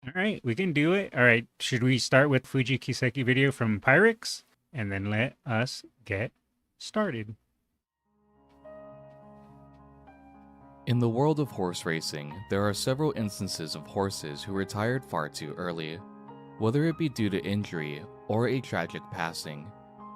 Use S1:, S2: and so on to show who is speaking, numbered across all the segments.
S1: All right, we can do it. All right, should we start with Fuji Kiseki video from Pyrex? And then let us get started.
S2: In the world of horse racing, there are several instances of horses who retired far too early. Whether it be due to injury or a tragic passing,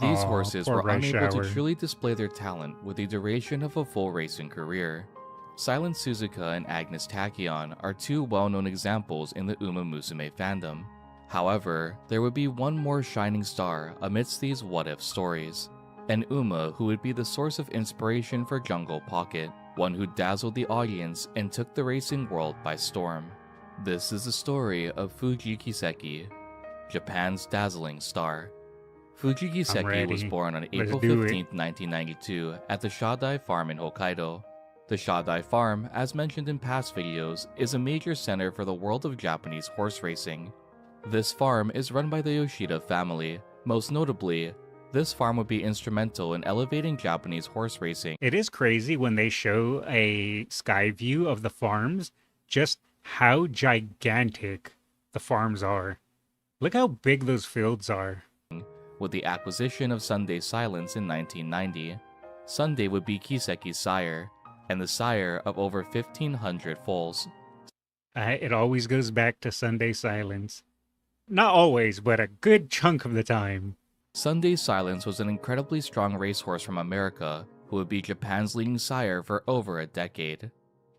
S2: these
S1: Oh,
S2: horses
S1: poor
S2: were
S1: Rush
S2: unable to
S1: Hour.
S2: truly display their talent with the duration of a full racing career. Silent Suzuka and Agnes Tachyon are two well-known examples in the Uma Musume fandom. However, there would be one more shining star amidst these what-if stories. An Uma who would be the source of inspiration for Jungle Pocket, one who dazzled the audience and took the racing world by storm. This is the story of Fuji Kiseki, Japan's dazzling star. Fuji
S1: I'm
S2: Kiseki was
S1: ready.
S2: born on
S1: Let's
S2: April
S1: do it.
S2: 15, 1992 at the Shadai Farm in Hokkaido. The Shadai Farm, as mentioned in past videos, is a major center for the world of Japanese horse racing. This farm is run by the Yoshida family. Most notably, this farm would be instrumental in elevating Japanese horse racing.
S1: It is crazy when they show a sky view of the farms, just how gigantic the farms are. Look how big those fields are.
S2: With the acquisition of Sunday Silence in 1990, Sunday would be Kiseki's sire, and the sire of over 1,500 foals.
S1: It always goes back to Sunday Silence. Not always, but a good chunk of the time.
S2: Sunday Silence was an incredibly strong racehorse from America who would be Japan's leading sire for over a decade.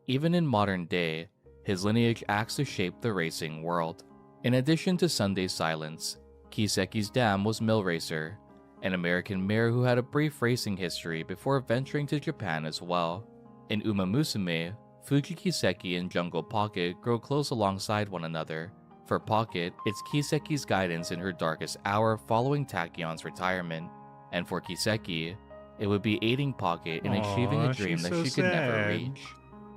S2: Even in modern day, his lineage acts to shape the racing world. In addition to Sunday Silence, Kiseki's dam was Mill Racer, an American mare who had a brief racing history before venturing to Japan as well. In Uma Musume, Fuji Kiseki and Jungle Pocket grow close alongside one another. For Pocket, it's Kiseki's guidance in her darkest hour following Takyon's retirement, and for Kiseki, it would be aiding Pocket in achieving
S1: Aw,
S2: a dream
S1: she's
S2: that
S1: so
S2: she could never
S1: sad.
S2: reach.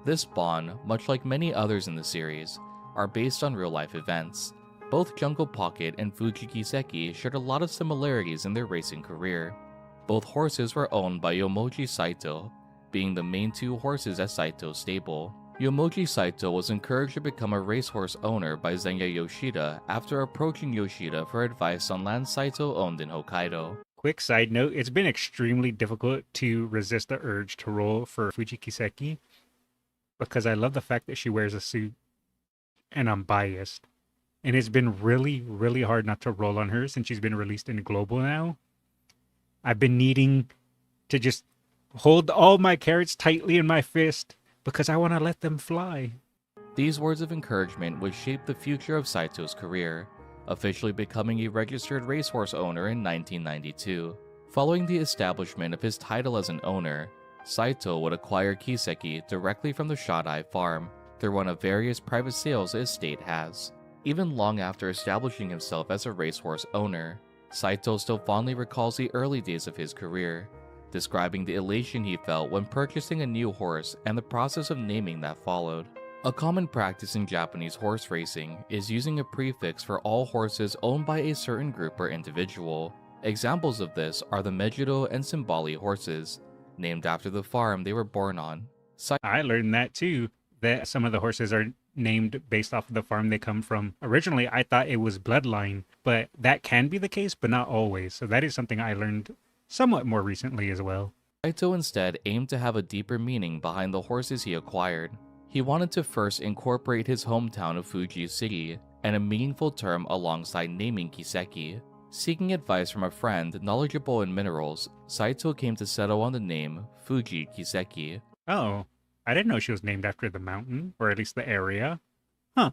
S2: This bond, much like many others in the series, are based on real-life events. Both Jungle Pocket and Fuji Kiseki shared a lot of similarities in their racing career. Both horses were owned by Yomoji Saito, being the main two horses at Saito's stable. Yomoji Saito was encouraged to become a racehorse owner by Zenya Yoshida after approaching Yoshida for advice on land Saito owned in Hokkaido.
S1: Quick side note, it's been extremely difficult to resist the urge to roll for Fuji Kiseki because I love the fact that she wears a suit and I'm biased. And it's been really, really hard not to roll on her since she's been released in Global now. I've been needing to just hold all my carrots tightly in my fist because I want to let them fly.
S2: These words of encouragement would shape the future of Saito's career, officially becoming a registered racehorse owner in 1992. Following the establishment of his title as an owner, Saito would acquire Kiseki directly from the Shadai farm through one of various private sales the estate has. Even long after establishing himself as a racehorse owner, Saito still fondly recalls the early days of his career, describing the elation he felt when purchasing a new horse and the process of naming that followed. A common practice in Japanese horse racing is using a prefix for all horses owned by a certain group or individual. Examples of this are the Mejido and Simbali horses, named after the farm they were born on.
S1: I learned that too, that some of the horses are named based off of the farm they come from. Originally, I thought it was bloodline, but that can be the case, but not always. So that is something I learned somewhat more recently as well.
S2: Saito instead aimed to have a deeper meaning behind the horses he acquired. He wanted to first incorporate his hometown of Fuji City and a meaningful term alongside naming Kiseki. Seeking advice from a friend knowledgeable in minerals, Saito came to settle on the name Fuji Kiseki.
S1: Oh, I didn't know she was named after the mountain, or at least the area. Huh.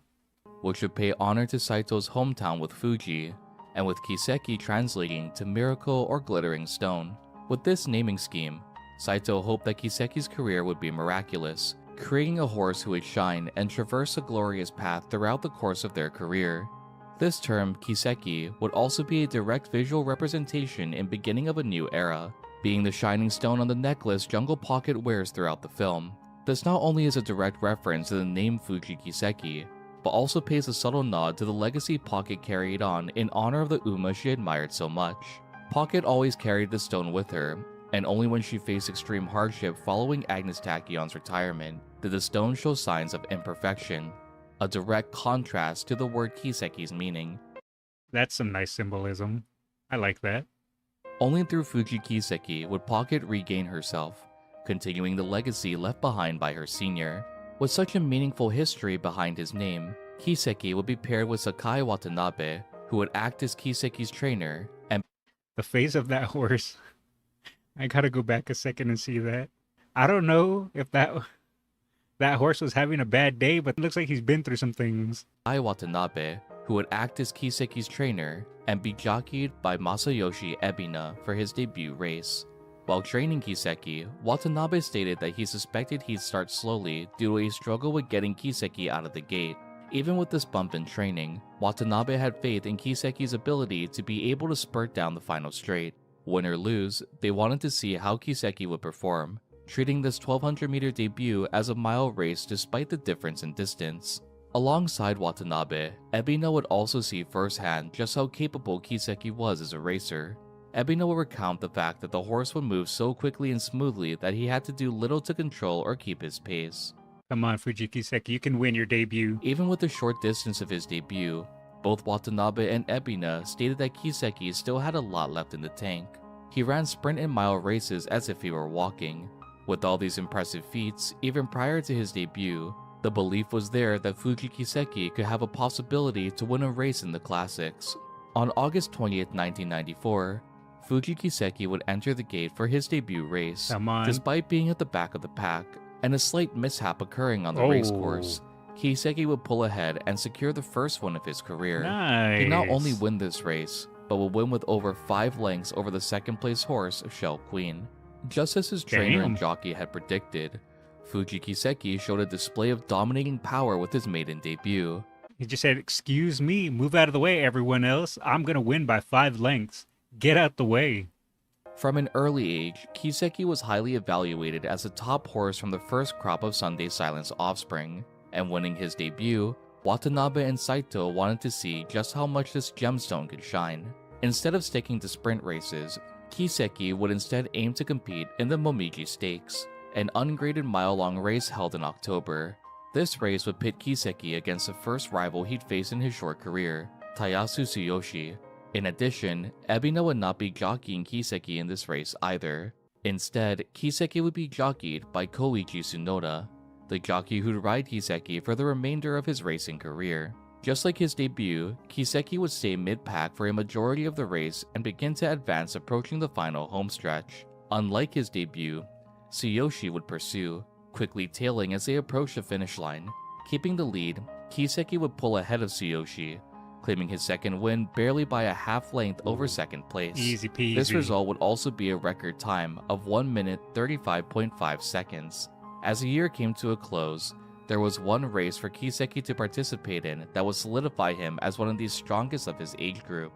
S2: Which would pay honor to Saito's hometown with Fuji, and with Kiseki translating to miracle or glittering stone. With this naming scheme, Saito hoped that Kiseki's career would be miraculous, creating a horse who would shine and traverse a glorious path throughout the course of their career. This term, Kiseki, would also be a direct visual representation in beginning of a new era, being the shining stone on the necklace Jungle Pocket wears throughout the film. This not only is a direct reference to the name Fuji Kiseki, but also pays a subtle nod to the legacy Pocket carried on in honor of the Uma she admired so much. Pocket always carried the stone with her, and only when she faced extreme hardship following Agnes Tachyon's retirement did the stone show signs of imperfection. a direct contrast to the word Kiseki's meaning.
S1: That's some nice symbolism. I like that.
S2: Only through Fuji Kiseki would Pocket regain herself, continuing the legacy left behind by her senior. With such a meaningful history behind his name, Kiseki would be paired with Sakai Watanabe, who would act as Kiseki's trainer, and
S1: The face of that horse. I gotta go back a second and see that. I don't know if that horse was having a bad day, but it looks like he's been through some things.
S2: Sakai Watanabe, who would act as Kiseki's trainer and be jockeyed by Masayoshi Ebina for his debut race. While training Kiseki, Watanabe stated that he suspected he'd start slowly due to a struggle with getting Kiseki out of the gate. Even with this bump in training, Watanabe had faith in Kiseki's ability to be able to spurt down the final straight. Win or lose, they wanted to see how Kiseki would perform, treating this 1200-meter debut as a mile race despite the difference in distance. Alongside Watanabe, Ebina would also see firsthand just how capable Kiseki was as a racer. Ebina would recount the fact that the horse would move so quickly and smoothly that he had to do little to control or keep his pace.
S1: Come on, Fuji Kiseki, you can win your debut.
S2: Even with the short distance of his debut, both Watanabe and Ebina stated that Kiseki still had a lot left in the tank. He ran sprint and mile races as if he were walking. With all these impressive feats, even prior to his debut, the belief was there that Fuji Kiseki could have a possibility to win a race in the classics. On August 20th, 1994, Fuji Kiseki would enter the gate for his debut race,
S1: Come on.
S2: despite being at the back of the pack, and a slight mishap occurring on the racecourse. Kiseki would pull ahead and secure the first win of his career.
S1: Nice.
S2: He'd not only win this race, but would win with over 5 lengths over the second place horse, Shell Queen. Just as his trainer and jockey had predicted, Fuji Kiseki showed a display of dominating power with his maiden debut.
S1: He just said, "Excuse me, move out of the way, everyone else. I'm gonna win by 5 lengths. Get out the way."
S2: From an early age, Kiseki was highly evaluated as a top horse from the first crop of Sunday Silence offspring, and winning his debut, Watanabe and Saito wanted to see just how much this gemstone could shine. Instead of sticking to sprint races, Kiseki would instead aim to compete in the Momiji Stakes, an ungraded mile-long race held in October. This race would pit Kiseki against the first rival he'd faced in his short career, Tayasu Tsuyoshi. In addition, Ebina would not be jockeying Kiseki in this race either. Instead, Kiseki would be jockeyed by Koichi Tsunoda, the jockey who'd ride Kiseki for the remainder of his racing career. Just like his debut, Kiseki would stay mid-pack for a majority of the race and begin to advance approaching the final homestretch. Unlike his debut, Tsuyoshi would pursue, quickly tailing as they approached the finish line. Keeping the lead, Kiseki would pull ahead of Tsuyoshi, claiming his second win barely by a half length over second place.
S1: Easy peasy.
S2: This result would also be a record time of 1 minute 35.5 seconds. As the year came to a close, there was one race for Kiseki to participate in that would solidify him as one of the strongest of his age group.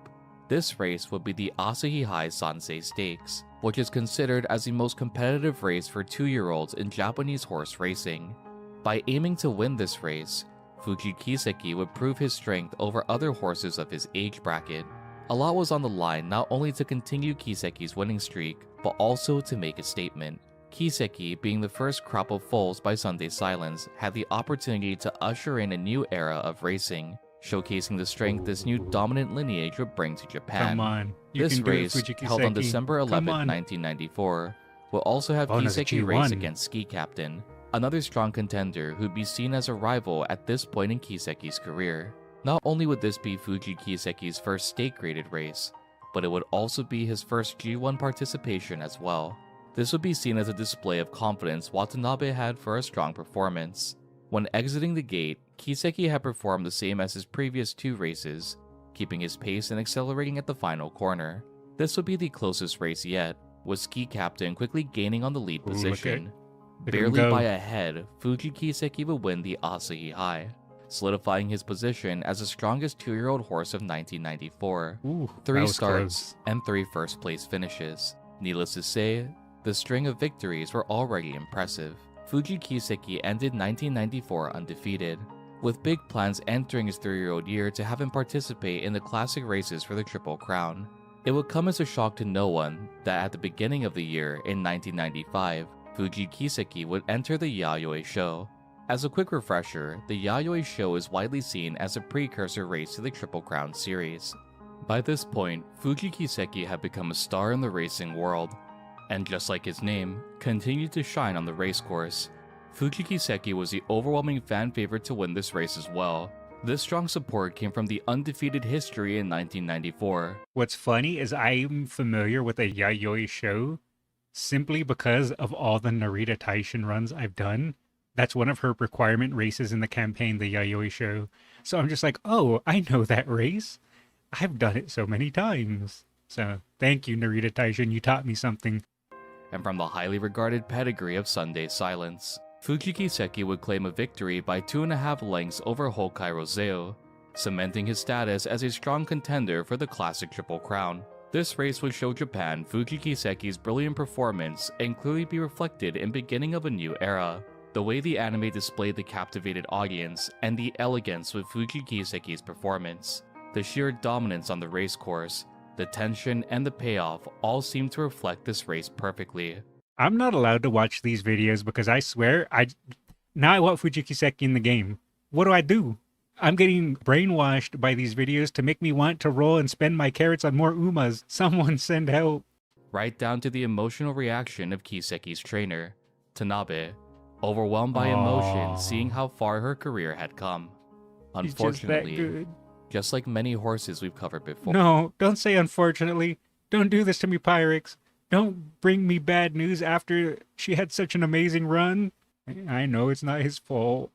S2: This race would be the Asahi High Sansei Stakes, which is considered as the most competitive race for 2-year-olds in Japanese horse racing. By aiming to win this race, Fuji Kiseki would prove his strength over other horses of his age bracket. A lot was on the line not only to continue Kiseki's winning streak, but also to make a statement. Kiseki, being the first crop of foals by Sunday Silence, had the opportunity to usher in a new era of racing, showcasing the strength this new dominant lineage would bring to Japan.
S1: Come on.
S2: This race,
S1: Fuji
S2: held on
S1: Kiseki.
S2: December 11,
S1: Come on.
S2: 1994, will also have
S1: Bonus
S2: Kiseki
S1: G1.
S2: race against Ski Captain, another strong contender who'd be seen as a rival at this point in Kiseki's career. Not only would this be Fuji Kiseki's first stake-graded race, but it would also be his first G1 participation as well. This would be seen as a display of confidence Watanabe had for a strong performance. When exiting the gate, Kiseki had performed the same as his previous 2 races, keeping his pace and accelerating at the final corner. This would be the closest race yet, with Ski Captain quickly gaining on the lead position.
S1: Look at him
S2: Barely
S1: go.
S2: by a head, Fuji Kiseki would win the Asahi High, solidifying his position as the strongest 2-year-old horse of 1994.
S1: Ooh,
S2: 3
S1: that was
S2: starts
S1: close.
S2: and 3 first-place finishes. Needless to say, the string of victories were already impressive. Fuji Kiseki ended 1994 undefeated, with big plans entering his 3-year-old year to have him participate in the classic races for the Triple Crown. It would come as a shock to no one that at the beginning of the year in 1995, Fuji Kiseki would enter the Yayoi show. As a quick refresher, the Yayoi show is widely seen as a precursor race to the Triple Crown series. By this point, Fuji Kiseki had become a star in the racing world, and just like his name, continued to shine on the racecourse. Fuji Kiseki was the overwhelming fan favorite to win this race as well. This strong support came from the undefeated history in 1994.
S1: What's funny is I'm familiar with the Yayoi show simply because of all the Narita Taishin runs I've done. That's one of her requirement races in the campaign, the Yayoi show. So I'm just like, oh, I know that race. I've done it so many times. So thank you, Narita Taishin. You taught me something.
S2: And from the highly regarded pedigree of Sunday Silence, Fuji Kiseki would claim a victory by 2.5 lengths over Hokkai Roseo, cementing his status as a strong contender for the classic Triple Crown. This race would show Japan Fuji Kiseki's brilliant performance and clearly be reflected in beginning of a new era. The way the anime displayed the captivated audience and the elegance with Fuji Kiseki's performance, the sheer dominance on the racecourse, the tension and the payoff all seem to reflect this race perfectly.
S1: I'm not allowed to watch these videos because I swear now I want Fuji Kiseki in the game. What do? I'm getting brainwashed by these videos to make me want to roll and spend my carrots on more Umas. Someone send help.
S2: Right down to the emotional reaction of Kiseki's trainer, Tanabe, overwhelmed by emotion seeing how far her career had come. Unfortunately, just like many horses we've covered before.
S1: No, don't say unfortunately. Don't do this to me, Pyrex. Don't bring me bad news after she had such an amazing run. I know it's not his fault.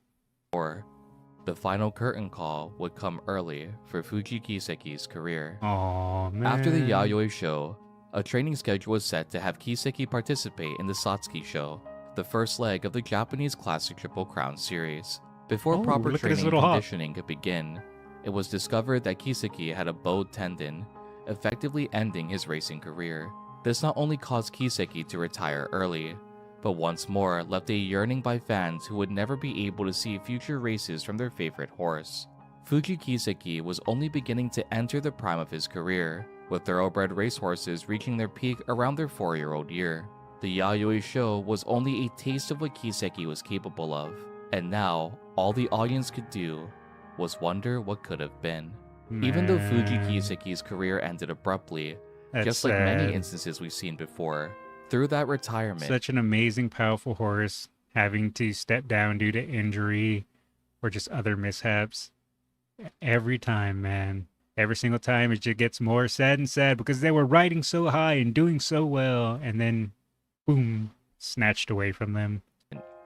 S2: The final curtain call would come early for Fuji Kiseki's career.
S1: Oh man.
S2: After the Yayoi show, a training schedule was set to have Kiseki participate in the Satsuki show, the first leg of the Japanese classic Triple Crown series. Before proper training and conditioning could begin, it was discovered that Kiseki had a bowed tendon, effectively ending his racing career. This not only caused Kiseki to retire early, but once more left a yearning by fans who would never be able to see future races from their favorite horse. Fuji Kiseki was only beginning to enter the prime of his career, with thoroughbred racehorses reaching their peak around their 4-year-old year. The Yayoi show was only a taste of what Kiseki was capable of, and now all the audience could do was wonder what could have been. Even though Fuji Kiseki's career ended abruptly, just like many instances we've seen before, through that retirement.
S1: Such an amazing, powerful horse having to step down due to injury or just other mishaps. Every time, man. Every single time it just gets more sad and sad because they were riding so high and doing so well, and then, boom, snatched away from them.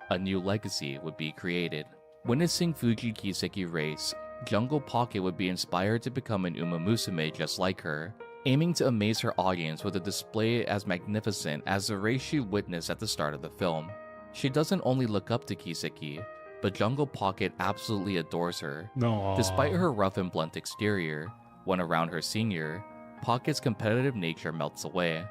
S2: A new legacy would be created. Witnessing Fuji Kiseki race, Jungle Pocket would be inspired to become an Uma Musume just like her, aiming to amaze her audience with a display as magnificent as the race she witnessed at the start of the film. She doesn't only look up to Kiseki, but Jungle Pocket absolutely adores her.
S1: Aww.
S2: Despite her rough and blunt exterior, when around her senior, Pocket's competitive nature melts away,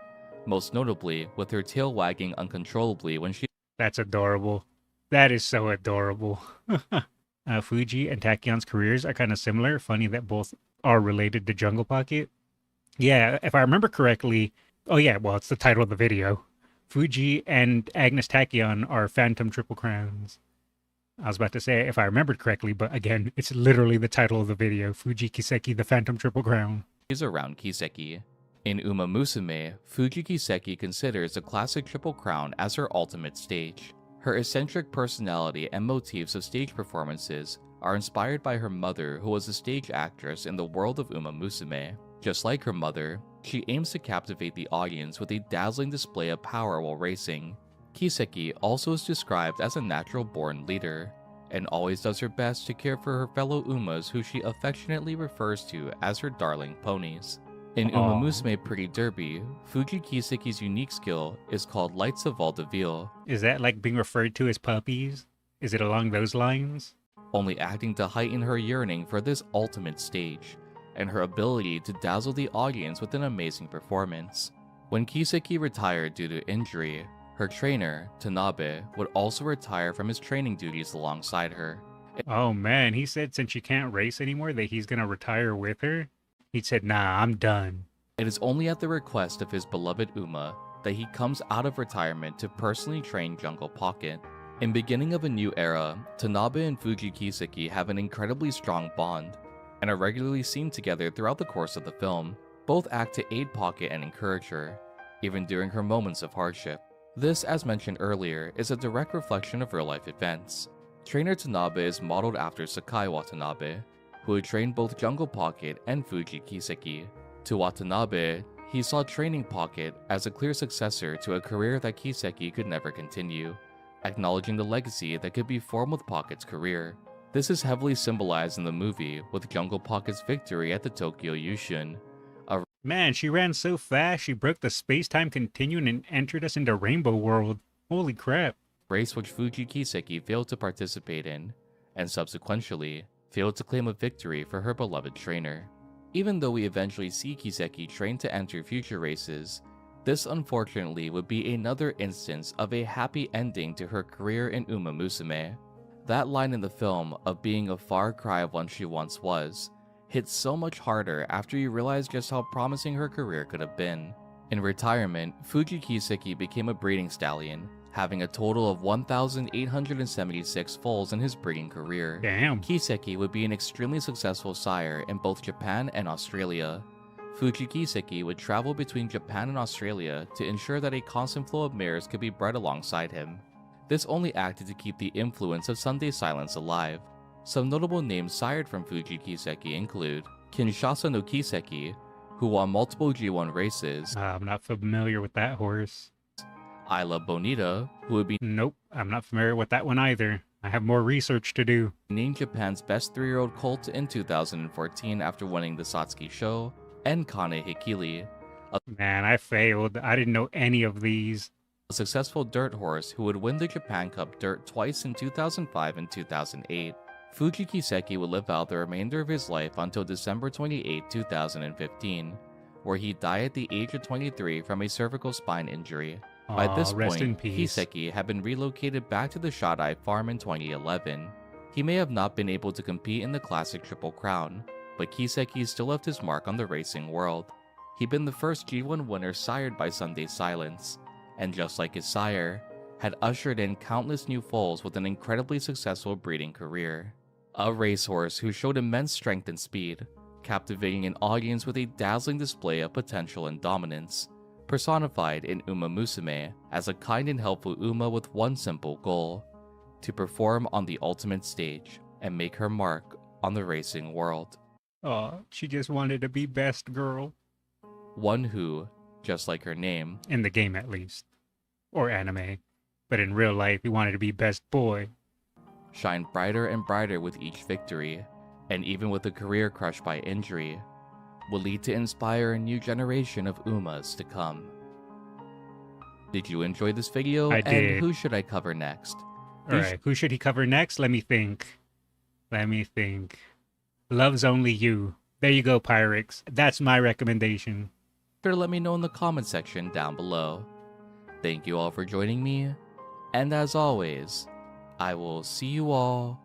S2: most notably with her tail wagging uncontrollably when she—
S1: That's adorable. That is so adorable. Fuji and Takion's careers are kind of similar. Funny that both are related to Jungle Pocket. Yeah, if I remember correctly, oh yeah, well, it's the title of the video. Fuji and Agnes Tachyon are Phantom Triple Crowns. I was about to say if I remembered correctly, but again, it's literally the title of the video. Fuji Kiseki, the Phantom Triple Crown.
S2: Is around Kiseki. In Uma Musume, Fuji Kiseki considers the classic Triple Crown as her ultimate stage. Her eccentric personality and motifs of stage performances are inspired by her mother, who was a stage actress in the world of Uma Musume. Just like her mother, she aims to captivate the audience with a dazzling display of power while racing. Kiseki also is described as a natural-born leader, and always does her best to care for her fellow Umas who she affectionately refers to as her darling ponies. In Uma Musume Pretty Derby, Fuji Kiseki's unique skill is called Lights of Vaudeville.
S1: Is that like being referred to as puppies? Is it along those lines?
S2: Only acting to heighten her yearning for this ultimate stage, and her ability to dazzle the audience with an amazing performance. When Kiseki retired due to injury, her trainer, Tanabe, would also retire from his training duties alongside her.
S1: Oh man, he said since she can't race anymore that he's gonna retire with her? He said, nah, I'm done.
S2: It is only at the request of his beloved Uma that he comes out of retirement to personally train Jungle Pocket. In beginning of a new era, Tanabe and Fuji Kiseki have an incredibly strong bond, and are regularly seen together throughout the course of the film. Both act to aid Pocket and encourage her, even during her moments of hardship. This, as mentioned earlier, is a direct reflection of real-life events. Trainer Tanabe is modeled after Sakai Watanabe, who had trained both Jungle Pocket and Fuji Kiseki. To Watanabe, he saw training Pocket as a clear successor to a career that Kiseki could never continue, acknowledging the legacy that could be formed with Pocket's career. This is heavily symbolized in the movie with Jungle Pocket's victory at the Tokyo Yushun.
S1: Man, she ran so fast, she broke the space-time continuum and entered us into Rainbow World. Holy crap.
S2: Race which Fuji Kiseki failed to participate in, and subsequently failed to claim a victory for her beloved trainer. Even though we eventually see Kiseki train to enter future races, this unfortunately would be another instance of a happy ending to her career in Uma Musume. That line in the film of being a far cry of what she once was hits so much harder after you realize just how promising her career could have been. In retirement, Fuji Kiseki became a breeding stallion, having a total of 1,876 foals in his breeding career.
S1: Damn.
S2: Kiseki would be an extremely successful sire in both Japan and Australia. Fuji Kiseki would travel between Japan and Australia to ensure that a constant flow of mares could be bred alongside him. This only acted to keep the influence of Sunday Silence alive. Some notable names sired from Fuji Kiseki include Kinshasa no Kiseki, who won multiple G1 races.
S1: I'm not familiar with that horse.
S2: Isla Bonita, who would be
S1: Nope, I'm not familiar with that one either. I have more research to do.
S2: named Japan's best 3-year-old colt in 2014 after winning the Satsuki Show, and Kane Hikili,
S1: Man, I failed. I didn't know any of these.
S2: a successful dirt horse who would win the Japan Cup Dirt twice in 2005 and 2008. Fuji Kiseki would live out the remainder of his life until December 28, 2015, where he died at the age of 23 from a cervical spine injury. By
S1: Aw,
S2: this
S1: rest in
S2: point,
S1: peace.
S2: Kiseki had been relocated back to the Shadai farm in 2011. He may have not been able to compete in the classic Triple Crown, but Kiseki still left his mark on the racing world. He'd been the first G1 winner sired by Sunday Silence, and just like his sire, had ushered in countless new foals with an incredibly successful breeding career. A racehorse who showed immense strength and speed, captivating an audience with a dazzling display of potential and dominance, personified in Uma Musume as a kind and helpful Uma with one simple goal: to perform on the ultimate stage and make her mark on the racing world.
S1: Oh, she just wanted to be best girl.
S2: One who, just like her name,
S1: In the game at least. Or anime. But in real life, he wanted to be best boy.
S2: shined brighter and brighter with each victory, and even with a career crushed by injury, will lead to inspire a new generation of Umas to come. Did you enjoy this video?
S1: I
S2: and
S1: did.
S2: who should I cover next?
S1: Alright, who should he cover next? Let me think. Love's Only You. There you go, Pyrex. That's my recommendation.
S2: Sure to let me know in the comment section down below. Thank you all for joining me, and as always, I will see you all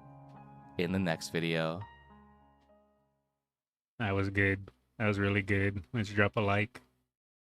S2: in the next video.
S1: That was good. That was really good. Let's drop a like.